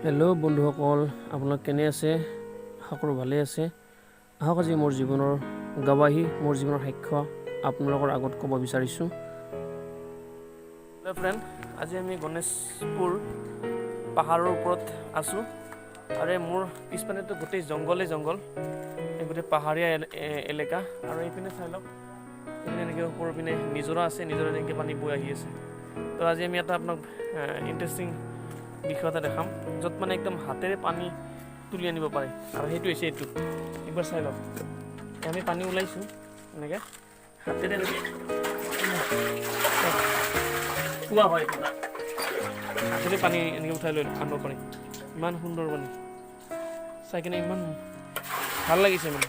Hello' বন্ধুসকল, আপোনালোক কেনে আছে? আশা কৰোঁ ভালে আছে। আহক আজি মোৰ জীৱনৰ গৱাহী, মোৰ জীৱনৰ সাক্ষ্য আপোনালোকৰ আগত ক'ব বিচাৰিছোঁ। হেল্ল' ফ্ৰেণ্ড, আজি আমি গণেশপুৰ পাহাৰৰ ওপৰত আছোঁ। আৰু মোৰ পিছপিনেতো গোটেই জংঘলেই জংঘল, এই গোটেই পাহাৰীয়া এলেকা। আৰু এইপিনে চাই লওক, এইপিনে এনেকৈ ওপৰৰ পিনে নিজৰা আছে, নিজৰা এনেকৈ পানী বৈ আহি আছে। তো আজি আমি এটা আপোনাক ইণ্টাৰেষ্টিং বিষয় এটা দেখাম, য'ত মানে একদম হাতেৰে পানী তুলি আনিব পাৰে। আৰু সেইটো হৈছে এইটো, একবাৰ চাই লওক। আমি পানী ওলাইছোঁ এনেকৈ হাতেৰে পোৱা হয়, হাতেৰে পানী এনেকৈ উঠাই লৈ আনিব পাৰে। ইমান সুন্দৰ পানী চাই কিনে ইমান ভাল লাগিছে মানে।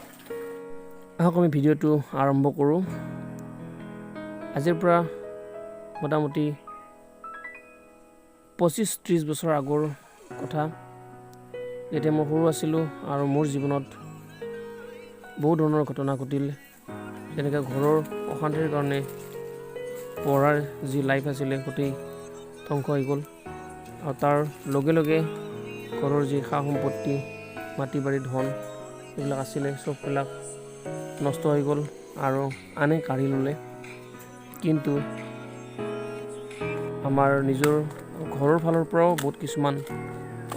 আহক আমি ভিডিঅ'টো আৰম্ভ কৰোঁ। আজিৰ পৰা মোটামুটি 25-30 বছৰ আগৰ কথা, যেতিয়া মই সৰু আছিলোঁ আৰু মোৰ জীৱনত বহু ধৰণৰ ঘটনা ঘটিল। যেনেকৈ ঘৰৰ অশান্তিৰ কাৰণে পঢ়াৰ যি লাইফ আছিলে গোটেই ধ্বংস হৈ গ'ল। আৰু তাৰ লগে লগে ঘৰৰ যি সা সম্পত্তি, মাটি বাৰী, ধন এইবিলাক আছিলে চববিলাক নষ্ট হৈ গ'ল আৰু আনে কাঢ়ি ল'লে। কিন্তু আমাৰ নিজৰ ঘৰৰ ফালৰ পৰাও বহুত কিছুমান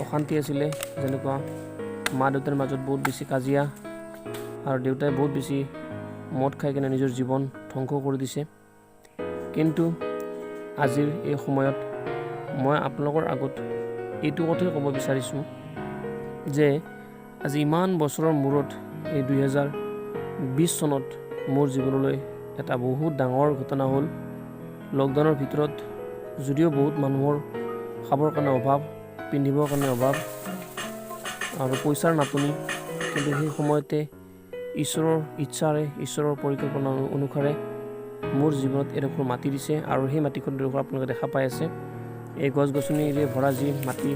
অশান্তি আছিলে, যেনেকুৱা মা দেউতাৰ মাজত বহুত বেছি কাজিয়া, আৰু দেউতাই বহুত বেছি মদ খাই কিনে নিজৰ জীৱন ধ্বংস কৰি দিছে। কিন্তু আজিৰ এই সময়ত মই আপোনালোকৰ আগত এইটো কথাই ক'ব বিচাৰিছোঁ যে আজি ইমান বছৰৰ মূৰত এই 2020 চনত মোৰ জীৱনলৈ এটা বহুত ডাঙৰ ঘটনা হ'ল। লকডাউনৰ ভিতৰত যদিও বহুত মানুহৰ খাবৰ কাৰণে অভাৱ, পিন্ধিবৰ কাৰণে অভাৱ আৰু পইচাৰ নাটনি, কিন্তু সেই সময়তে ঈশ্বৰৰ ইচ্ছাৰে, ঈশ্বৰৰ পৰিকল্পনা অনুসাৰে মোৰ জীৱনত এডোখৰ মাটি দিছে। আৰু সেই মাটিখন এডোখৰ আপোনালোকে দেখা পাই আছে, এই গছ গছনিৰে ভৰা যি মাটি।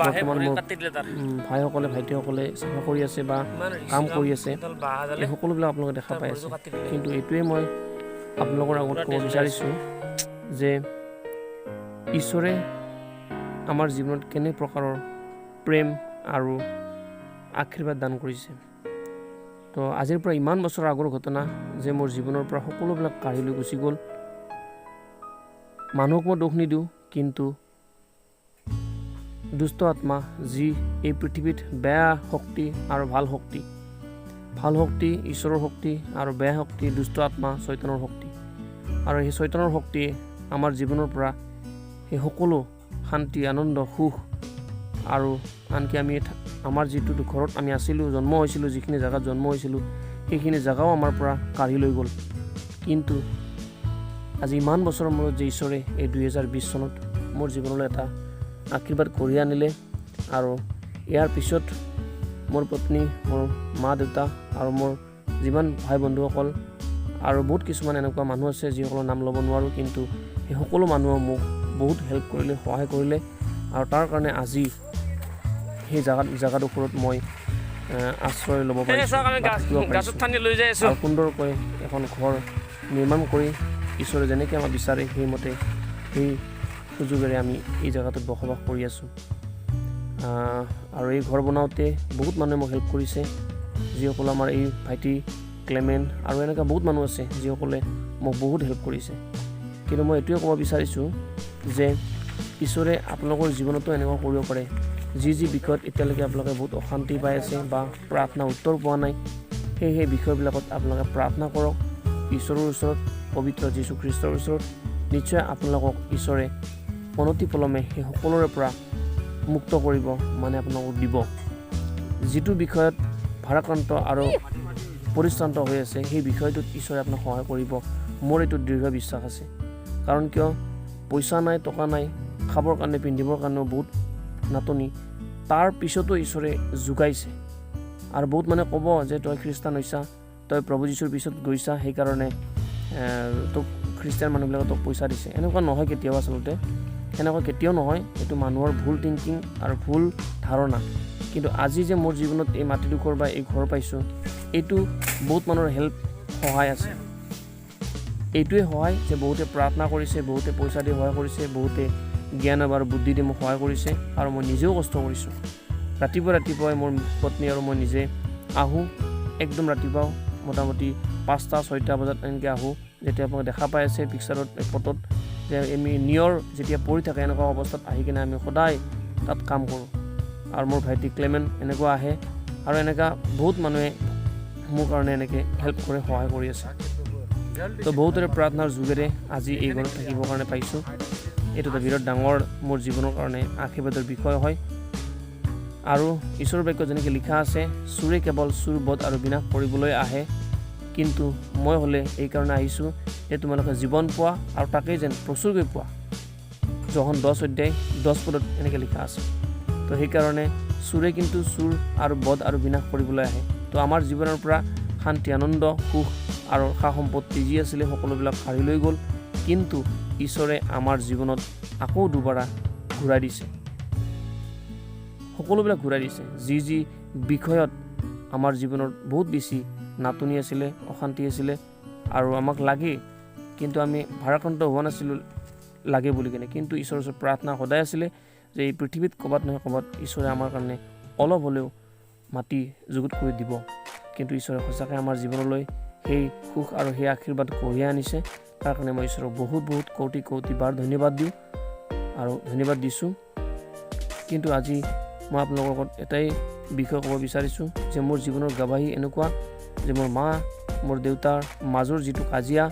বৰ্তমান মোৰ ভাইসকলে, ভাইটিসকলে চাফা কৰি আছে বা কাম কৰি আছে, এই সকলোবিলাক আপোনালোকে দেখা পাই আছে। কিন্তু এইটোৱে মই আপোনালোকৰ আগত ক'ব বিচাৰিছোঁ যে ঈশ্বৰে আমাৰ জীৱনত কেনে প্ৰকাৰৰ প্ৰেম আৰু আশীৰ্বাদ দান কৰিছে। তো আজিৰ পৰা ইমান বছৰ আগৰ ঘটনা যে মোৰ জীৱনৰ পৰা সকলোবিলাক কাঢ়ি লৈ গুচি গ'ল। মানুহক মই দোষ নিদিওঁ, কিন্তু দুষ্ট আত্মা যি এই পৃথিৱীত বেয়া শক্তি আৰু ভাল শক্তি, ঈশ্বৰৰ শক্তি, আৰু বেয়া শক্তি দুষ্ট আত্মা চৈতানৰ শক্তি। আৰু সেই চৈতানৰ শক্তিয়ে আমাৰ জীৱনৰ পৰা সেই সকলো শান্তি, আনন্দ, সুখ আৰু আনকি আমি আমাৰ যিটো ঘৰত আমি আছিলোঁ, জন্ম হৈছিলোঁ, যিখিনি জেগাত জন্ম হৈছিলোঁ, সেইখিনি জেগাও আমাৰ পৰা কাঢ়ি লৈ গ'ল। কিন্তু আজি ইমান বছৰৰ মূৰত যে ঈশ্বৰে এই 2020 চনত মোৰ জীৱনলৈ এটা আশীৰ্বাদ কঢ়িয়াই আনিলে। আৰু ইয়াৰ পিছত মোৰ পত্নী, মোৰ মা দেউতা আৰু মোৰ যিমান ভাই বন্ধুসকল আৰু বহুত কিছুমান এনেকুৱা মানুহ আছে যিসকলৰ নাম ল'ব নোৱাৰোঁ, কিন্তু সেই সকলো মানুহে মোক বহুত হেল্প কৰিলে, সহায় কৰিলে। আৰু তাৰ কাৰণে আজি সেই জেগাডোখৰত মই আশ্ৰয় ল'ব পাৰিছোঁ, আৰু সুন্দৰকৈ এখন ঘৰ নিৰ্মাণ কৰি ঈশ্বৰে যেনেকৈ আমাক বিচাৰে সেইমতে সেই সুযোগেৰে আমি এই জেগাটোত বসবাস কৰি আছোঁ। আৰু এই ঘৰ বনাওঁতে বহুত মানুহে মোক হেল্প কৰিছে, যিসকলে আমাৰ এই ভাইটি ক্লেমেণ্ট আৰু এনেকুৱা বহুত মানুহ আছে যিসকলে মোক বহুত হেল্প কৰিছে। কিন্তু মই এইটোৱে ক'ব বিচাৰিছোঁ যে ঈশ্বৰে আপোনালোকৰ জীৱনতো এনেকুৱা কৰিব পাৰে। যি বিষয়ত এতিয়ালৈকে আপোনালোকে বহুত অশান্তি পাই আছে বা প্ৰাৰ্থনা উত্তৰ পোৱা নাই, সেই বিষয়বিলাকত আপোনালোকে প্ৰাৰ্থনা কৰক ঈশ্বৰৰ ওচৰত, পবিত্ৰ যীশুখ্ৰীষ্টৰ ওচৰত। নিশ্চয় আপোনালোকক ঈশ্বৰে অনতিপলমে সেই সকলোৰে পৰা মুক্ত কৰিব, মানে আপোনালোকক দিব। যিটো বিষয়ত ভাৰাক্ৰান্ত আৰু পৰিশ্ৰান্ত হৈ আছে, সেই বিষয়টোত ঈশ্বৰে আপোনাক সহায় কৰিব, মোৰ এইটো দৃঢ় বিশ্বাস আছে। কাৰণ কিয়, পইচা নাই, টকা নাই, খাবৰ কাৰণে, পিন্ধিবৰ কাৰণেও বহুত নাটনি, তাৰ পিছতো ঈশ্বৰে যোগাইছে। আৰু বহুত মানুহে ক'ব যে তই খ্ৰীষ্টান হৈছা, তই প্ৰভু যীশুৰ পিছত গৈছা, সেইকাৰণে তোক খ্ৰীষ্টান মানুহবিলাকে তোক পইচা দিছে। এনেকুৱা নহয় কেতিয়াও, আচলতে সেনেকুৱা কেতিয়াও নহয়। এইটো মানুহৰ ভুল থিংকিং আৰু ভুল ধাৰণা। কিন্তু আজি যে মোৰ জীৱনত এই মাটিডোখৰ বা এই ঘৰ পাইছোঁ, এইটো বহুত মানুহৰ সহায় আছে। এইটোৱে সহায় যে বহুতে প্ৰাৰ্থনা কৰিছে, বহুতে পইচা দি সহায় কৰিছে, বহুতে জ্ঞান আৰু বুদ্ধি দি মোক সহায় কৰিছে আৰু মই নিজেও কষ্ট কৰিছোঁ। ৰাতিপুৱাই মোৰ পত্নী আৰু মই নিজে আহোঁ, একদম ৰাতিপুৱা মোটামুটি 5টা-6টা বজাত এনেকৈ আহোঁ। যেতিয়া আপোনালোকে দেখা পাই আছে পিকচাৰত, ফটোত, যে আমি নিয়ৰ যেতিয়া পৰি থাকে এনেকুৱা অৱস্থাত আহি কিনে আমি সদায় তাত কাম কৰোঁ। আৰু মোৰ ভাইটি ক্লেমেণ্ট এনেকুৱা আহে আৰু এনেকুৱা বহুত মানুহে মোৰ কাৰণে এনেকৈ হেল্প কৰে, সহায় কৰি আছে। তো বহুতৰে প্ৰাৰ্থনাৰ যোগেৰে আজি এই ঘৰত থাকিবৰ কাৰণে পাইছোঁ। এইটো এটা বিৰাট ডাঙৰ মোৰ জীৱনৰ কাৰণে আশীৰ্বাদৰ বিষয় হয়। আৰু ঈশ্বৰৰ বাক্যত যেনেকৈ লিখা আছে, চোৰে কেৱল চোৰ, বধ আৰু বিনাশ কৰিবলৈ আহে, কিন্তু মই হ'লে এইকাৰণে আহিছোঁ যে তোমালোকে জীৱন পোৱা আৰু তাকেই যেন প্ৰচুৰকৈ পোৱা। যোহন 10:10 এনেকৈ লিখা আছে। তো সেইকাৰণে চোৰে কিন্তু চোৰ আৰু বধ আৰু বিনাশ কৰিবলৈ আহে। তো আমাৰ জীৱনৰ পৰা শান্তি, আনন্দ, সুখ আৰু সা সম্পত্তি যি আছিলে সকলোবিলাক কাঢ়ি লৈ গ'ল, কিন্তু ঈশ্বৰে আমাৰ জীৱনত আকৌ দুবাৰা ঘূৰাই দিছে। সকলোবিলাক ঘূৰাই দিছে। যি বিষয়ত আমাৰ জীৱনত বহুত বেছি নাটনি আছিলে, অশান্তি আছিলে আৰু আমাক লাগে, কিন্তু আমি ভাৰাক্ৰান্ত হোৱা নাছিলোঁ লাগে বুলি কিনে, কিন্তু ঈশ্বৰৰ ওচৰত প্ৰাৰ্থনা সদায় আছিলে যে এই পৃথিৱীত ক'ৰবাত নহয় ক'ৰবাত ঈশ্বৰে আমাৰ কাৰণে অলপ হ'লেও মাটি যুগুত কৰি দিব। কিন্তু ঈশ্বৰে সঁচাকৈ আমাৰ জীৱনলৈ সেই সুখ আৰু সেই আশীৰ্বাদ কঢ়িয়াই আনিছে। তাৰ কাৰণে মই ঈশ্বৰক বহুত কোটি বাৰ ধন্যবাদ দিওঁ আৰু ধন্যবাদ দিছোঁ। কিন্তু আজি মই আপোনালোকৰ লগত এটাই বিষয় ক'ব বিচাৰিছোঁ যে মোৰ জীৱনৰ গৱাহী এনেকুৱা যে মোৰ মা, মোৰ দেউতাৰ মাজৰ যিটো কাজিয়া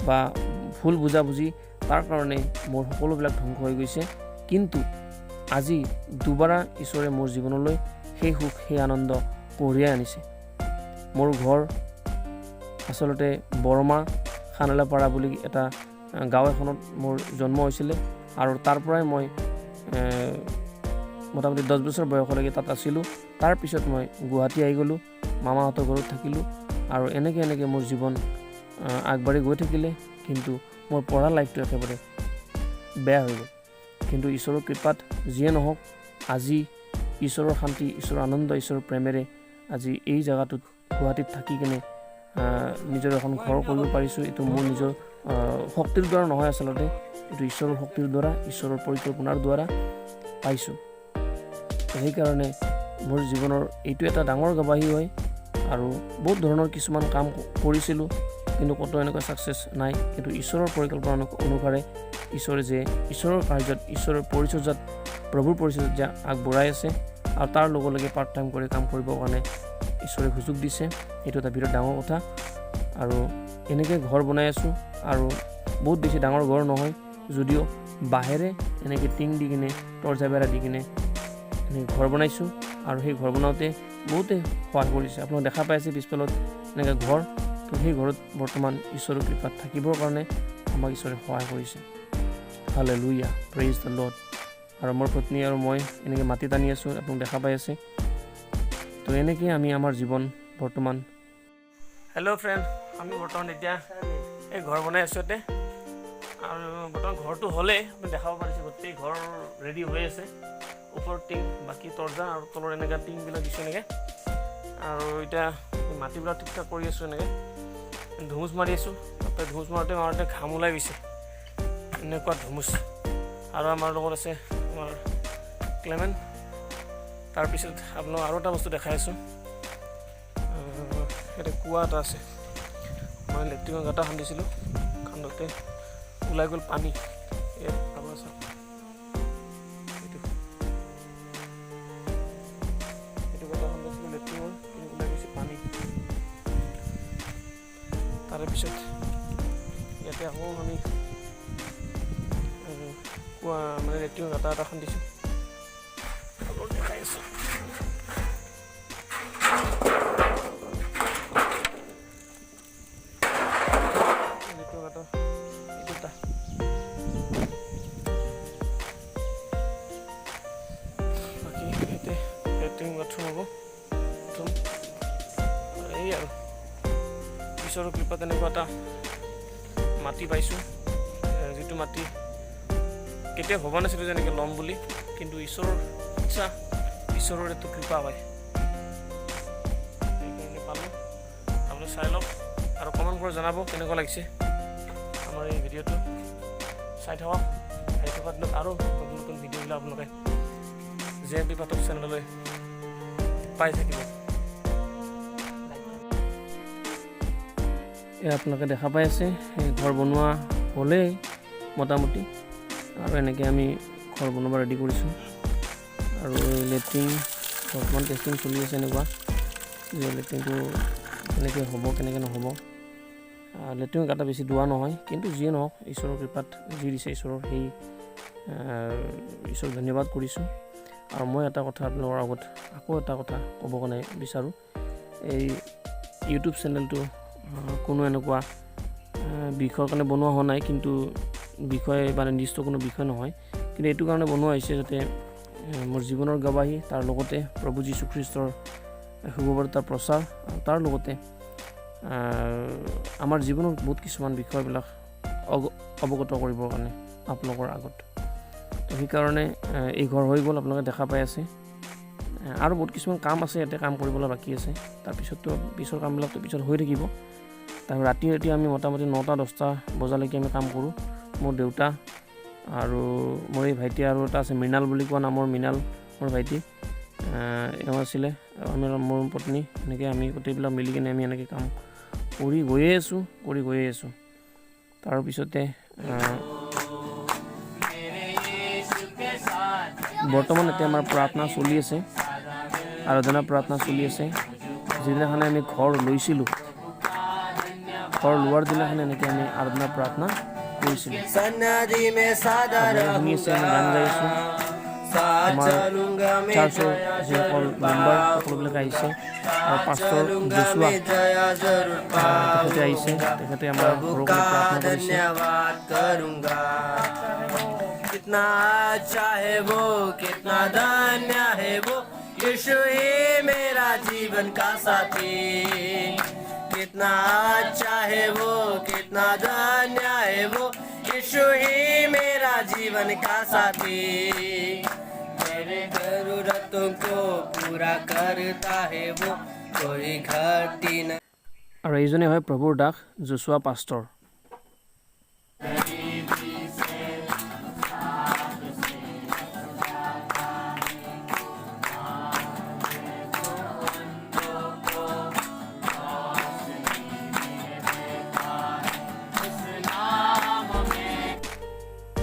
বা ভুল বুজাবুজি, তাৰ কাৰণে মোৰ সকলোবিলাক ধ্বংস হৈ গৈছে। কিন্তু আজি দুবাৰা ঈশ্বৰে মোৰ জীৱনলৈ সেই সুখ, সেই আনন্দ কঢ়িয়াই আনিছে। মোৰ ঘৰ আচলতে বৰমা খানালাপাৰা বুলি এটা গাঁও এখনত মোৰ জন্ম হৈছিলে আৰু তাৰ পৰাই মই মোটামুটি 10 বছৰ বয়সলৈকে তাত আছিলোঁ। তাৰপিছত মই গুৱাহাটী আহি গ'লোঁ, মামাহঁতৰ ঘৰত থাকিলোঁ আৰু এনেকৈ মোৰ জীৱন আগবাঢ়ি গৈ থাকিলে। কিন্তু মোৰ পঢ়া লাইফটো একেবাৰে বেয়া হৈ গ'ল। কিন্তু ঈশ্বৰৰ কৃপাত যিয়ে নহওক, আজি ঈশ্বৰৰ শান্তি, ঈশ্বৰৰ আনন্দ, ঈশ্বৰৰ প্ৰেমেৰে আজি এই জেগাটোত গুৱাহাটীত থাকি কিনে নিজৰ এখন ঘৰ কৰিব পাৰিছোঁ। এইটো মোৰ নিজৰ শক্তিৰ দ্বাৰা নহয়, আচলতে এইটো ঈশ্বৰৰ শক্তিৰ দ্বাৰা, ঈশ্বৰৰ পৰিকল্পনাৰ দ্বাৰা পাইছোঁ। সেইকাৰণে মোৰ জীৱনৰ এইটো এটা ডাঙৰ গৱাহী হয়। আৰু বহুত ধৰণৰ কিছুমান কাম কৰিছিলোঁ, কিন্তু ক'তো এনেকুৱা ছাকচেছ নাই। কিন্তু ঈশ্বৰৰ পৰিকল্পনা অনুসাৰে ঈশ্বৰৰ কাৰ্যত, ঈশ্বৰৰ পৰিচৰ্যাত, প্ৰভুৰ পৰিচৰ্যাত যে আগবঢ়াই আছে আৰু তাৰ লগে লগে পাৰ্ট টাইম কৰি কাম কৰিবৰ কাৰণে ঈশ্বৰে সুযোগ দিছে। সেইটো এটা বিৰাট ডাঙৰ কথা। আৰু এনেকৈ ঘৰ বনাই আছোঁ আৰু বহুত বেছি ডাঙৰ ঘৰ নহয় যদিও, বাঁহেৰে এনেকৈ টিং দি কিনে, তৰ্জা বেৰা দি কিনে এনেকৈ ঘৰ বনাইছোঁ। আৰু সেই ঘৰ বনাওঁতে বহুতে সহায় কৰিছে। আপোনালোকে দেখা পাইছে পিছফালত এনেকৈ ঘৰ। তো সেই ঘৰত বৰ্তমান ঈশ্বৰৰ কৃপাত থাকিবৰ কাৰণে আমাক ঈশ্বৰে সহায় কৰিছে। Hallelujah, praise the lord. আৰু মোৰ পত্নী আৰু মই এনেকৈ মাটি টানি আছোঁ, আপোনালোকে দেখা পাই আছে। তো এনেকৈ আমি আমাৰ জীৱন বৰ্তমান। হেল্ল' ফ্ৰেণ্ড, আমি বৰ্তমান এতিয়া এই ঘৰ বনাই আছোঁ ইয়াতে। আৰু বৰ্তমান ঘৰটো হ'লেই আপুনি দেখাব পাৰিছে, গোটেই ঘৰ ৰেডি হৈ আছে। ওপৰত টিং, বাকী তৰ্জা আৰু তলৰ এনেকৈ টিংবিলাক দিছোঁ এনেকৈ। আৰু এতিয়া মাটিবিলাক ঠিক ঠাক কৰি আছোঁ এনেকৈ। ধুমুচ মাৰি আছোঁ, তাতে ধুমুচ মাৰোঁতে ঘাম ওলাই গৈছে, এনেকুৱা ধুমুচ। আৰু আমাৰ লগত আছে আমাৰ ক্লেমেণ্ট। তাৰপিছত আপোনাক আৰু এটা বস্তু দেখাই আছোঁ। ইয়াতে কুঁৱা এটা আছে। মই লেট্ৰিনৰ গাঁটা খান্দিছিলোঁ, খান্দোতে ওলাই গ'ল পানী। ইয়াত আপোনাৰ চাওক, এইটো গাঁটা খান্দিছিলোঁ লেট্ৰিনৰ, কিন্তু ওলাই গৈছে পানী। তাৰেপিছত ইয়াতে আকৌ আমি কুঁৱা মানে লেট্ৰিনৰ গাঁটা এটা খান্দিছোঁ, দেখাই আছোঁ। বাকী ইয়াতে লেট্ৰিন বাথৰুম হ'ব প্ৰথম। এই আৰু ঈশ্বৰৰ কৃপাত এনেকুৱা এটা মাটি পাইছোঁ, যিটো মাটি কেতিয়াও ভবা নাছিলোঁ যে এনেকৈ ল'ম বুলি। কিন্তু ঈশ্বৰৰ ইচ্ছা, ঈশ্বৰৰ এইটো কৃপা হয়, সেইকাৰণে পালোঁ। আপোনালোকে চাই লওক আৰু কমেণ্ট কৰি জনাব কেনেকুৱা লাগিছে আমাৰ এই ভিডিঅ'টো। চাই থাকক। থকা দিনত আৰু নতুন নতুন ভিডিঅ'বিলাক আপোনালোকে JMP পাঠক চেনেললৈ পাই থাকিব। এয়া আপোনালোকে দেখা পাই আছে ঘৰ বনোৱা হ'লেই মোটামুটি, আৰু এনেকৈ আমি ঘৰ বনাব ৰেডি কৰিছোঁ। আৰু লেট্ৰিন বৰ্তমান টেষ্টিং চলি আছে, এনেকুৱা যে লেট্ৰিনটো কেনেকৈ হ'ব কেনেকৈ নহ'ব। লেট্ৰিন গাঁত বেছি দোৱা নহয়, কিন্তু যিয়ে নহওক ঈশ্বৰৰ কৃপাত যি দিছে ঈশ্বৰৰ সেই ঈশ্বৰ ধন্যবাদ কৰিছোঁ। আৰু মই এটা কথা আপোনালোকৰ আগত আকৌ এটা কথা ক'ব কাৰণে বিচাৰোঁ, এই ইউটিউব চেনেলটো কোনো এনেকুৱা বিষয়ৰ কাৰণে বনোৱা হোৱা নাই, কিন্তু বিষয় মানে নিৰ্দিষ্ট কোনো বিষয় নহয়, কিন্তু এইটো কাৰণে বনোৱা হৈছে যাতে মোৰ জীৱনৰ গৱাহী, তাৰ লগতে প্ৰভু যীশুখ্ৰীষ্টৰ শুভবাৰ্তাৰ প্ৰচাৰ, আৰু তাৰ লগতে আমাৰ জীৱনৰ বহুত কিছুমান বিষয়বিলাক অৱগত কৰিবৰ কাৰণে আপোনালোকৰ আগত। তো সেইকাৰণে এই ঘৰ হৈ গ'ল, আপোনালোকে দেখা পাই আছে। আৰু বহুত কিছুমান কাম আছে, ইয়াতে কাম কৰিবলৈ বাকী আছে। তাৰপিছততো পিছৰ কামবিলাকতো পিছত হৈ থাকিব। তাৰ ৰাতি আমি মোটামুটি 9টা-10টা বজালৈকে আমি কাম কৰোঁ। মোৰ দেউতা আৰু মোৰ এই ভাইটি আৰু এটা আছে মৃণাল বুলি কোৱা নামৰ মৃণাল, মোৰ ভাইটি এওঁ আছিলে, মোৰ পত্নী, এনেকৈ আমি গোটেইবিলাক মিলি কিনে আমি এনেকৈ কাম কৰি গৈয়ে আছোঁ। তাৰপিছতে বৰ্তমান এতিয়া আমাৰ প্ৰাৰ্থনা চলি আছে, আৰাধনা প্ৰাৰ্থনা চলি আছে। যিদিনাখনে আমি ঘৰ লৈছিলোঁ, ঘৰ লোৱাৰ দিনাখনে এনেকৈ আমি আৰাধনা প্ৰাৰ্থনা কৰিছিলোঁ। শুনি আছে, আমি গান গাই আছোঁ। আমাৰ চাৰ্চৰ যিসকল মেম্বাৰ সকলোবিলাক আহিছে, আৰু পাষ্টাৰ জোচুৱা তেখেতে আহিছে, তেখেতে আমাৰ ঘৰৰ কাৰণে প্ৰাৰ্থনা কৰিছে। कितना अच्छा है वो, कितना धन्य है वो, यीशु ही मेरा जीवन का साथी। कितना अच्छा है वो, कितना धन्य है वो, यीशु ही मेरा जीवन का साथी। मेरे जरूरतों को पूरा करता है वो, कोई घाटी न। और এইজনে হয় প্ৰভুৰ দাস জোচুৱা পাষ্টাৰ।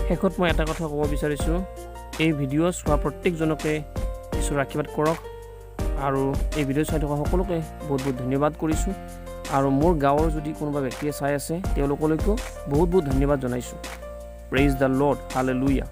শেষত মই এটা কথা ক'ব বিচাৰিছোঁ, এই ভিডিঅ' চোৱা প্ৰত্যেকজনকে ঈশ্বৰৰ আশীৰ্বাদ কৰক, আৰু এই ভিডিঅ' চাই থকা সকলোকে বহুত বহুত ধন্যবাদ কৰিছোঁ। আৰু মোৰ গাঁৱৰ যদি কোনোবা ব্যক্তিয়ে চাই আছে, তেওঁলোকলৈকো বহুত বহুত ধন্যবাদ জনাইছোঁ। Praise the lord, hallelujah.